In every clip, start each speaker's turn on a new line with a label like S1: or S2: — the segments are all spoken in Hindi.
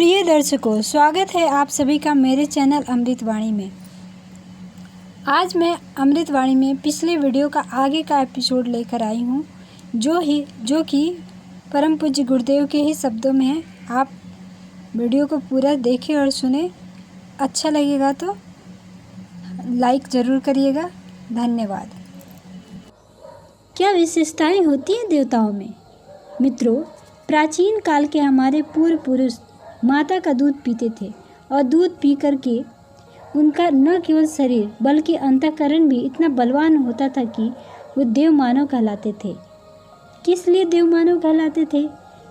S1: प्रिय दर्शकों, स्वागत है आप सभी का मेरे चैनल अमृतवाणी में। आज मैं अमृतवाणी में पिछले वीडियो का आगे का एपिसोड लेकर आई हूँ, जो कि परम पूज्य गुरुदेव के ही शब्दों में है। आप वीडियो को पूरा देखें और सुने। अच्छा लगेगा तो लाइक ज़रूर करिएगा। धन्यवाद। क्या विशेषताएं होती हैं देवताओं में? मित्रों, प्राचीन काल के हमारे पूर्व पुरुष माता का दूध पीते थे और दूध पी कर के उनका न केवल शरीर बल्कि अंतःकरण भी इतना बलवान होता था कि वो देव मानव कहलाते थे। किस लिए देव मानव कहलाते थे?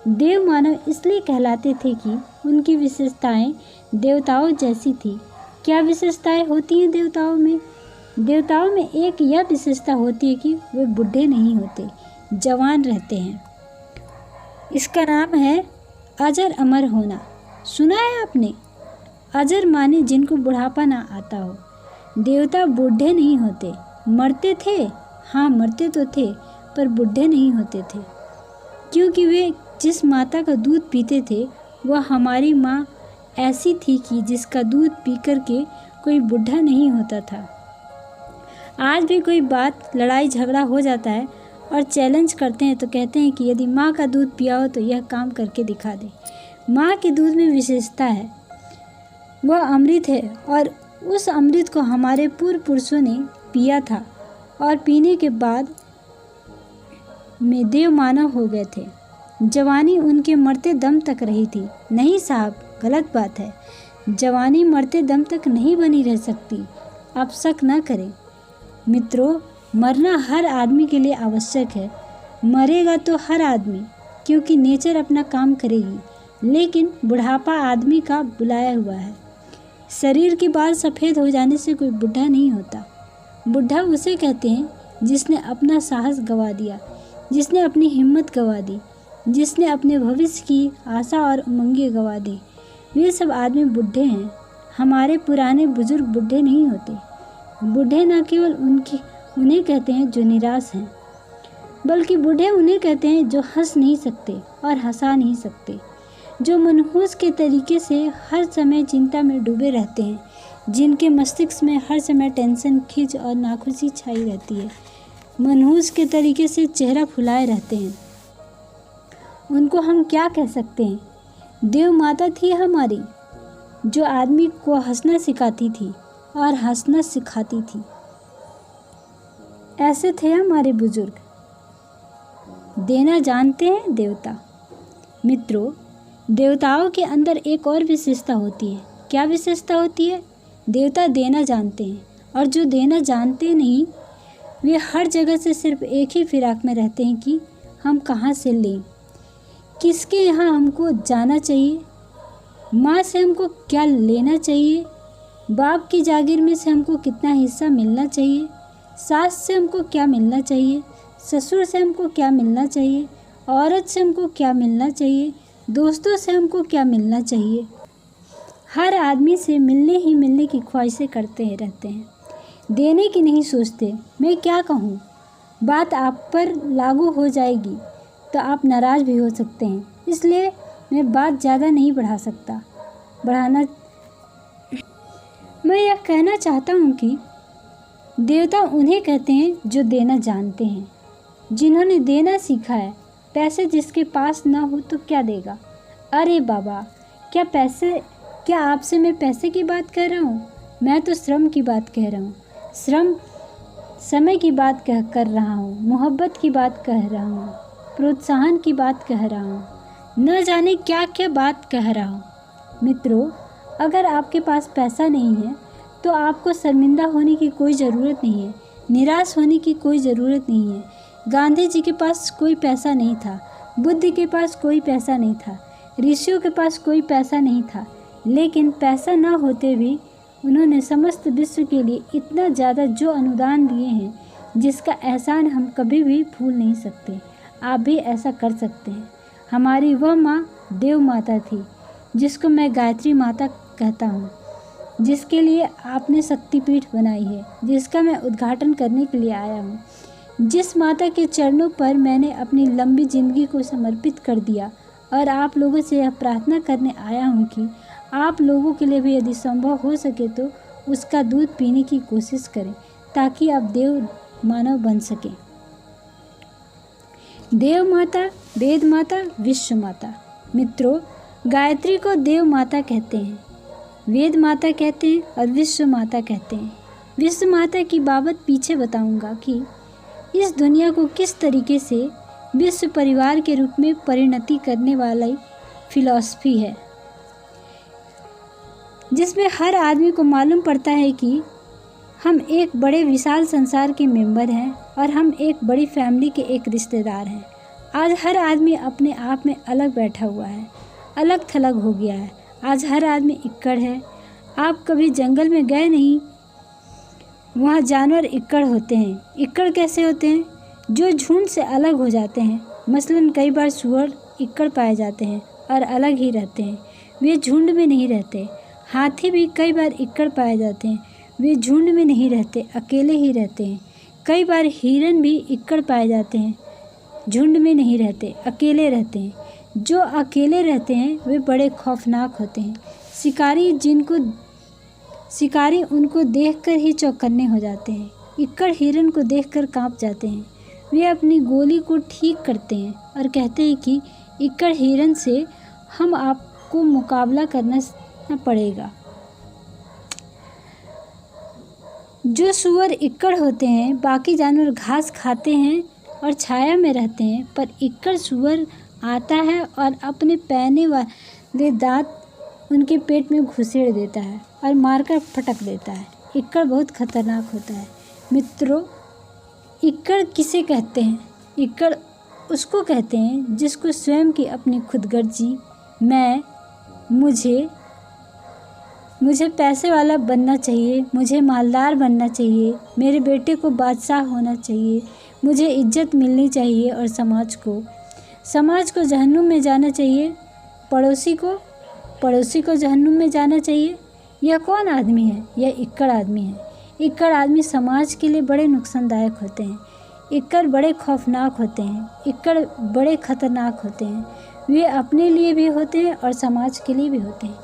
S1: देव मानव इसलिए कहलाते थे कि उनकी विशेषताएं देवताओं जैसी थी। क्या विशेषताएं होती हैं देवताओं में? देवताओं में एक यह विशेषता होती है कि वे बूढ़े नहीं होते, जवान रहते हैं। इसका नाम है अजर अमर होना। सुना है आपने? अजर माने जिनको बुढ़ापा ना आता हो। देवता बूढ़े नहीं होते। मरते थे, हाँ मरते तो थे, पर बूढ़े नहीं होते थे, क्योंकि वे जिस माता का दूध पीते थे वह हमारी माँ ऐसी थी कि जिसका दूध पी कर के कोई बूढ़ा नहीं होता था। आज भी कोई बात लड़ाई झगड़ा हो जाता है और चैलेंज करते हैं तो कहते हैं कि यदि माँ का दूध पिया हो तो यह काम करके दिखा दे। माँ के दूध में विशेषता है, वह अमृत है और उस अमृत को हमारे पूर्व पुरुषों ने पिया था और पीने के बाद में देव मानव हो गए थे। जवानी उनके मरते दम तक रही थी। नहीं साहब, गलत बात है। जवानी मरते दम तक नहीं बनी रह सकती। आप शक न करें। मित्रों, मरना हर आदमी के लिए आवश्यक है। मरेगा तो हर आदमी, क्योंकि नेचर अपना काम करेगी। लेकिन बुढ़ापा आदमी का बुलाया हुआ है। शरीर के बाल सफ़ेद हो जाने से कोई बुढ़ा नहीं होता। बुढ़ा उसे कहते हैं जिसने अपना साहस गंवा दिया, जिसने अपनी हिम्मत गंवा दी, जिसने अपने भविष्य की आशा और उमंगें गंवा दी। वे सब आदमी बुढ़े हैं। हमारे पुराने बुजुर्ग बुढ़े नहीं होते। बूढ़े न केवल उन्हें कहते हैं जो निराश हैं, बल्कि बूढ़े उन्हें कहते हैं जो हंस नहीं सकते और हंसा नहीं सकते, जो मनहूस के तरीके से हर समय चिंता में डूबे रहते हैं, जिनके मस्तिष्क में हर समय टेंशन, खिंच और नाखुशी छाई रहती है, मनहूस के तरीके से चेहरा फुलाए रहते हैं। उनको हम क्या कह सकते हैं? देव माता थी हमारी, जो आदमी को हंसना सिखाती थी और हंसना सिखाती थी। ऐसे थे हमारे बुजुर्ग। देना जानते हैं देवता। मित्रों, देवताओं के अंदर एक और विशेषता होती है। क्या विशेषता होती है? देवता देना जानते हैं, और जो देना जानते नहीं वे हर जगह से सिर्फ एक ही फिराक में रहते हैं कि हम कहाँ से लें, किसके यहाँ हमको जाना चाहिए, माँ से हमको क्या लेना चाहिए, बाप की जागीर में से हमको कितना हिस्सा मिलना चाहिए, सास से हमको क्या मिलना चाहिए, ससुर से हमको क्या मिलना चाहिए, औरत से हमको क्या मिलना चाहिए, दोस्तों से हमको क्या मिलना चाहिए। हर आदमी से मिलने की ख्वाहिशें करते रहते हैं, देने की नहीं सोचते। मैं क्या कहूँ, बात आप पर लागू हो जाएगी तो आप नाराज़ भी हो सकते हैं, इसलिए मैं बात ज़्यादा नहीं मैं यह कहना चाहता हूँ कि देवता उन्हें कहते हैं जो देना जानते हैं, जिन्होंने देना सीखा है। पैसे जिसके पास ना हो तो क्या देगा? अरे बाबा, क्या आपसे मैं पैसे की बात कर रहा हूँ? मैं तो श्रम की बात कह रहा हूँ। समय की बात कर रहा हूँ, मोहब्बत की बात कह रहा हूँ, प्रोत्साहन की बात कह रहा हूँ, न जाने क्या क्या बात कह रहा हूँ। मित्रों, अगर आपके पास पैसा नहीं है तो आपको शर्मिंदा होने की कोई ज़रूरत नहीं है, निराश होने की कोई ज़रूरत नहीं है। गांधी जी के पास कोई पैसा नहीं था, बुद्ध के पास कोई पैसा नहीं था, ऋषियों के पास कोई पैसा नहीं था, लेकिन पैसा ना होते भी उन्होंने समस्त विश्व के लिए इतना ज़्यादा जो अनुदान दिए हैं, जिसका एहसान हम कभी भी भूल नहीं सकते। आप भी ऐसा कर सकते हैं। हमारी वह माँ देव माता थी, जिसको मैं गायत्री माता कहता हूँ, जिसके लिए आपने शक्तिपीठ बनाई है, जिसका मैं उद्घाटन करने के लिए आया हूँ। जिस माता के चरणों पर मैंने अपनी लंबी ज़िंदगी को समर्पित कर दिया और आप लोगों से यह प्रार्थना करने आया हूँ कि आप लोगों के लिए भी यदि संभव हो सके तो उसका दूध पीने की कोशिश करें, ताकि आप देव मानव बन सकें। देव माता, वेद माता, विश्व माता। मित्रों, गायत्री को देव माता कहते हैं, वेद माता कहते हैं और विश्व माता कहते हैं। विश्व माता की बाबत पीछे बताऊंगा कि इस दुनिया को किस तरीके से विश्व परिवार के रूप में परिणति करने वाली फिलॉसफी है, जिसमें हर आदमी को मालूम पड़ता है कि हम एक बड़े विशाल संसार के मेंबर हैं और हम एक बड़ी फैमिली के एक रिश्तेदार हैं। आज हर आदमी अपने आप में अलग बैठा हुआ है, अलग थलग हो गया है। आज हर आदमी इक्कड़ है। आप कभी जंगल में गए नहीं, वहाँ जानवर इक्कड़ होते हैं। इक्कड़ कैसे होते हैं? जो झुंड से अलग हो जाते हैं। मसलन कई बार सूअर इक्कड़ पाए जाते हैं और अलग ही रहते हैं, वे झुंड में नहीं रहते। हाथी भी कई बार इक्कड़ पाए जाते हैं, वे झुंड में नहीं रहते, अकेले ही रहते हैं। कई बार हिरन भी इक्कड़ पाए जाते हैं, झुंड में नहीं रहते, अकेले रहते हैं। जो अकेले रहते हैं वे बड़े खौफनाक होते हैं। शिकारी उनको देखकर ही चौकन्ने हो जाते हैं। इक्कड़ हिरन को देखकर कांप जाते हैं। वे अपनी गोली को ठीक करते हैं और कहते हैं कि इक्कड़ हिरन से हम आपको मुकाबला करना पड़ेगा। जो सूअर इक्कड़ होते हैं, बाकी जानवर घास खाते हैं और छाया में रहते हैं, पर इक्कड़ सूअर आता है और अपने पैने वाले दांत उनके पेट में घुसेड़ देता है और मारकर फटक देता है। इक्कड़ बहुत खतरनाक होता है। मित्रों, इक्कड़ किसे कहते हैं? इक्कड़ उसको कहते हैं जिसको स्वयं की अपनी खुदगर्जी, मैं, मुझे पैसे वाला बनना चाहिए, मुझे मालदार बनना चाहिए, मेरे बेटे को बादशाह होना चाहिए, मुझे इज्जत मिलनी चाहिए और समाज को जहन्नुम में जाना चाहिए, पड़ोसी को जहन्नुम में जाना चाहिए। यह कौन आदमी है? यह इक्कड़ आदमी है। इक्कड़ आदमी समाज के लिए बड़े नुकसानदायक होते हैं। इक्कड़ बड़े खौफनाक होते हैं। इक्कड़ बड़े खतरनाक होते हैं। वे अपने लिए भी होते हैं और समाज के लिए भी होते हैं।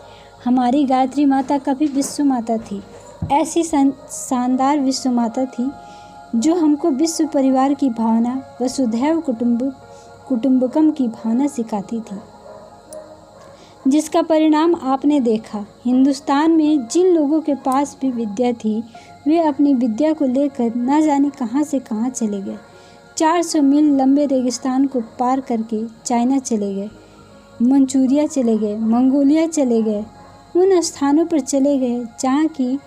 S1: हमारी गायत्री माता कभी विश्व माता थी। ऐसी शानदार विश्व माता थी जो हमको विश्व परिवार की भावना, वसुधैव कुटुंबकम की भावना सिखाती थी, जिसका परिणाम आपने देखा। हिंदुस्तान में जिन लोगों के पास भी विद्या थी, वे अपनी विद्या को लेकर न जाने कहां से कहां चले गए। 400 मील लंबे रेगिस्तान को पार करके चाइना चले गए, मंचूरिया चले गए, मंगोलिया चले गए, उन स्थानों पर चले गए जहाँ की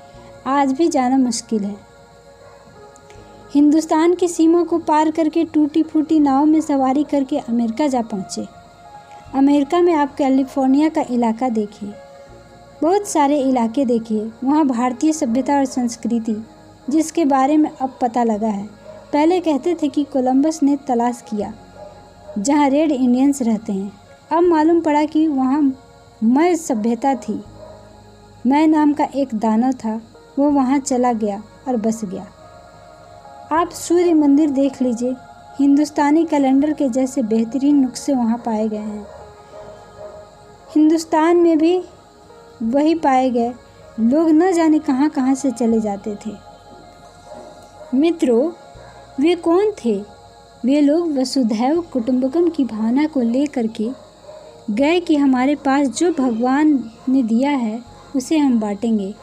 S1: आज भी जाना मुश्किल है। हिंदुस्तान की सीमा को पार करके टूटी फूटी नाव में सवारी करके अमेरिका जा पहुँचे। अमेरिका में आप कैलिफोर्निया का इलाका देखिए, बहुत सारे इलाके देखिए। वहाँ भारतीय सभ्यता और संस्कृति, जिसके बारे में अब पता लगा है। पहले कहते थे कि कोलंबस ने तलाश किया जहाँ रेड इंडियंस रहते हैं। अब मालूम पड़ा कि वहाँ मय सभ्यता थी। मय नाम का एक दानव था, वो वहाँ चला गया और बस गया। आप सूर्य मंदिर देख लीजिए, हिंदुस्तानी कैलेंडर के जैसे बेहतरीन नुस्खे वहाँ पाए गए हैं। हिंदुस्तान में भी वही पाए गए। लोग न जाने कहाँ कहाँ से चले जाते थे। मित्रों, वे कौन थे? वे लोग वसुधैव कुटुंबकम की भावना को लेकर के गए कि हमारे पास जो भगवान ने दिया है उसे हम बांटेंगे।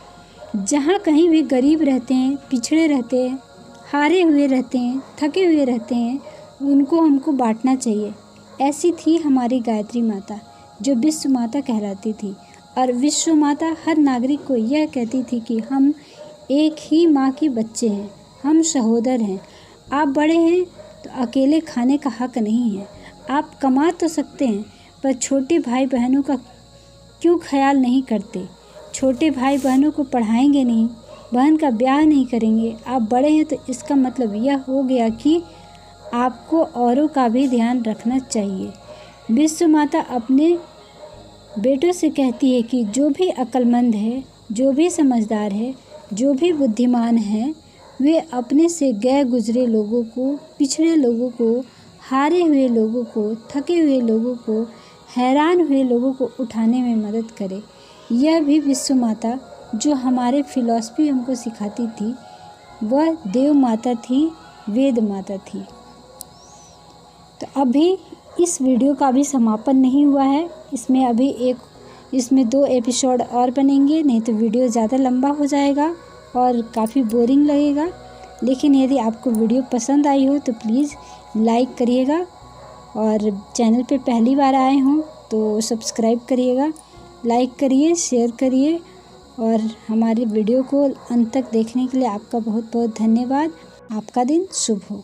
S1: जहाँ कहीं भी गरीब रहते हैं, पिछड़े रहते हैं, हारे हुए रहते हैं, थके हुए रहते हैं, उनको हमको बांटना चाहिए। ऐसी थी हमारी गायत्री माता, जो विश्व माता कहलाती थी। और विश्व माता हर नागरिक को यह कहती थी कि हम एक ही माँ के बच्चे हैं, हम सहोदर हैं। आप बड़े हैं तो अकेले खाने का हक नहीं है। आप कमा तो सकते हैं, पर छोटे भाई बहनों का क्यों ख्याल नहीं करते? छोटे भाई बहनों को पढ़ाएंगे नहीं, बहन का ब्याह नहीं करेंगे। आप बड़े हैं तो इसका मतलब यह हो गया कि आपको औरों का भी ध्यान रखना चाहिए। विश्व माता अपने बेटों से कहती है कि जो भी अक्लमंद है, जो भी समझदार है, जो भी बुद्धिमान है, वे अपने से गए गुजरे लोगों को, पिछड़े लोगों को, हारे हुए लोगों को, थके हुए लोगों को हैरान हुए लोगों को उठाने में मदद करे। यह भी विश्व माता जो हमारे फिलॉसफी हमको सिखाती थी, वह देव माता थी, वेद माता थी। तो अभी इस वीडियो का भी समापन नहीं हुआ है, इसमें 2 एपिसोड और बनेंगे, नहीं तो वीडियो ज़्यादा लंबा हो जाएगा और काफ़ी बोरिंग लगेगा। लेकिन यदि आपको वीडियो पसंद आई हो तो प्लीज़ लाइक करिएगा, और चैनल पे पहली बार आए हों तो सब्सक्राइब करिएगा, लाइक करिए, शेयर करिए, और हमारे वीडियो को अंत तक देखने के लिए आपका बहुत बहुत धन्यवाद। आपका दिन शुभ हो।